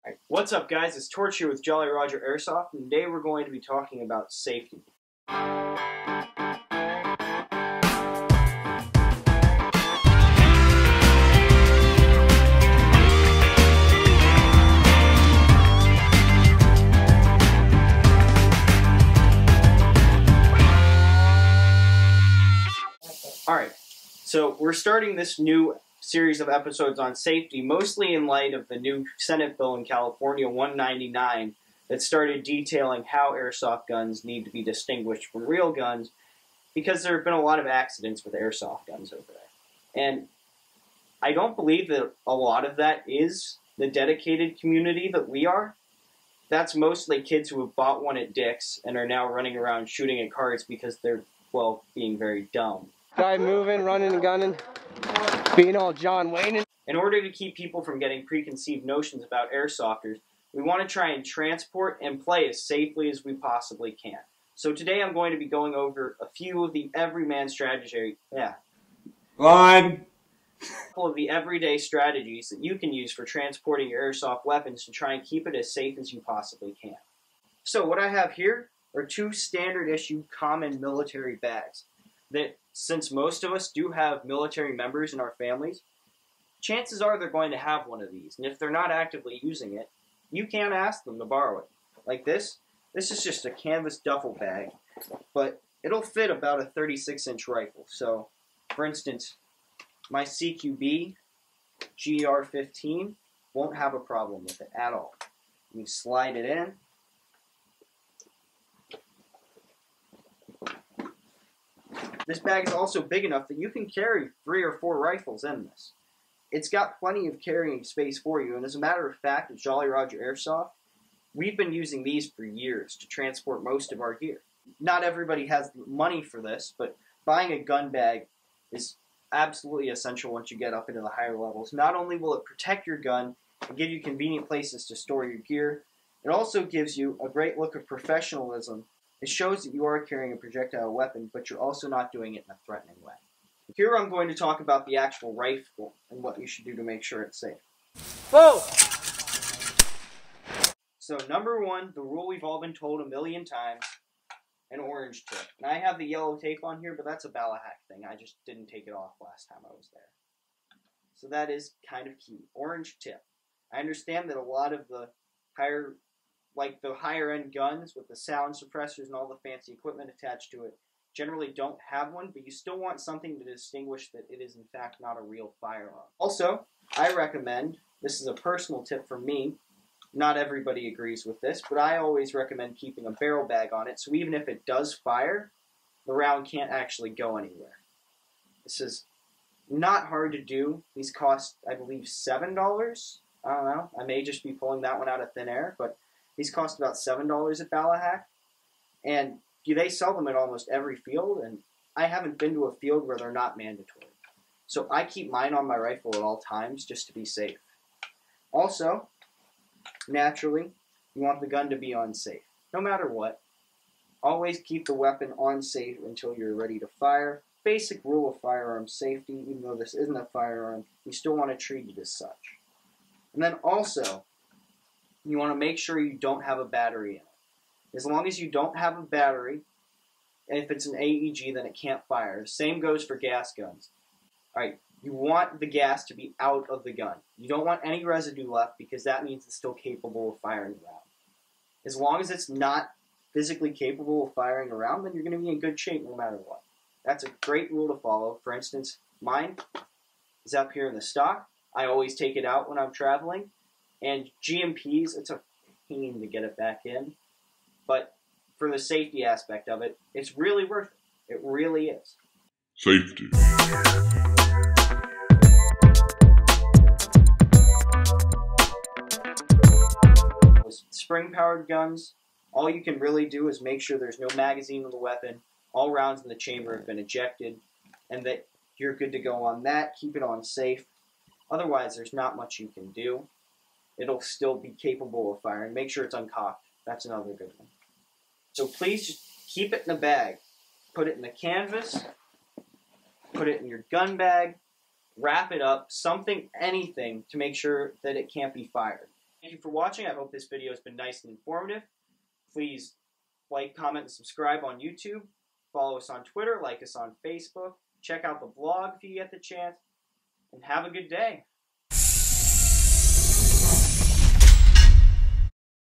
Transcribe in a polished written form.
Right. What's up, guys? It's Torch here with Jolly Roger Airsoft, and today we're going to be talking about safety. Alright, so we're starting this new series of episodes on safety, mostly in light of the new Senate bill in California, 199, that started detailing how airsoft guns need to be distinguished from real guns, because there have been a lot of accidents with airsoft guns over there. And I don't believe that a lot of that is the dedicated community that we are. That's mostly kids who have bought one at Dick's and are now running around shooting at cars because they're, well, being very dumb. Guy moving, running and gunning, being all John Wayne. In order to keep people from getting preconceived notions about airsofters, we want to try and transport and play as safely as we possibly can. So today I'm going to be going over a few of the everyman strategy, Line! A couple of the everyday strategies that you can use for transporting your airsoft weapons to try and keep it as safe as you possibly can. So what I have here are two standard issue common military bags that, since most of us do have military members in our families, chances are they're going to have one of these. And if they're not actively using it, you can ask them to borrow it. Like this. This is just a canvas duffel bag, but it'll fit about a 36-inch rifle. So, for instance, my CQB GR15 won't have a problem with it at all. You slide it in. This bag is also big enough that you can carry 3 or 4 rifles in this. It's got plenty of carrying space for you, and as a matter of fact, at Jolly Roger Airsoft, we've been using these for years to transport most of our gear. Not everybody has money for this, but buying a gun bag is absolutely essential once you get up into the higher levels. Not only will it protect your gun and give you convenient places to store your gear, it also gives you a great look of professionalism. It shows that you are carrying a projectile weapon, but you're also not doing it in a threatening way. Here I'm going to talk about the actual rifle and what you should do to make sure it's safe. Whoa! So number one, the rule we've all been told a million times, an orange tip. And I have the yellow tape on here, but that's a Balahack thing. I just didn't take it off last time I was there. So that is kind of key. Orange tip. I understand that a lot of the higher end guns with the sound suppressors and all the fancy equipment attached to it generally don't have one, but you still want something to distinguish that it is in fact not a real firearm. Also, I recommend, this is a personal tip from me, not everybody agrees with this, but I always recommend keeping a barrel bag on it, so even if it does fire, the round can't actually go anywhere. This is not hard to do. These cost, I believe, $7. I don't know. I may just be pulling that one out of thin air, but these cost about $7 at Balahack, and they sell them at almost every field, and I haven't been to a field where they're not mandatory. So I keep mine on my rifle at all times just to be safe. Also, naturally, you want the gun to be on safe. No matter what, always keep the weapon on safe until you're ready to fire. Basic rule of firearm safety, even though this isn't a firearm, you still want to treat it as such. And then also, you want to make sure you don't have a battery in it. As long as you don't have a battery, and if it's an AEG, then it can't fire. Same goes for gas guns. Alright, you want the gas to be out of the gun. You don't want any residue left because that means it's still capable of firing around. As long as it's not physically capable of firing around, then you're going to be in good shape no matter what. That's a great rule to follow. For instance, mine is up here in the stock. I always take it out when I'm traveling. And GMPs, it's a pain to get it back in. But for the safety aspect of it, it's really worth it. It really is. Safety. With spring-powered guns, all you can really do is make sure there's no magazine in the weapon, all rounds in the chamber have been ejected, and that you're good to go on that. Keep it on safe. Otherwise, there's not much you can do. It'll still be capable of firing. Make sure it's uncocked. That's another good one. So please just keep it in a bag. Put it in the canvas. Put it in your gun bag. Wrap it up. Something, anything, to make sure that it can't be fired. Thank you for watching. I hope this video has been nice and informative. Please like, comment, and subscribe on YouTube. Follow us on Twitter, like us on Facebook. Check out the blog if you get the chance. And have a good day.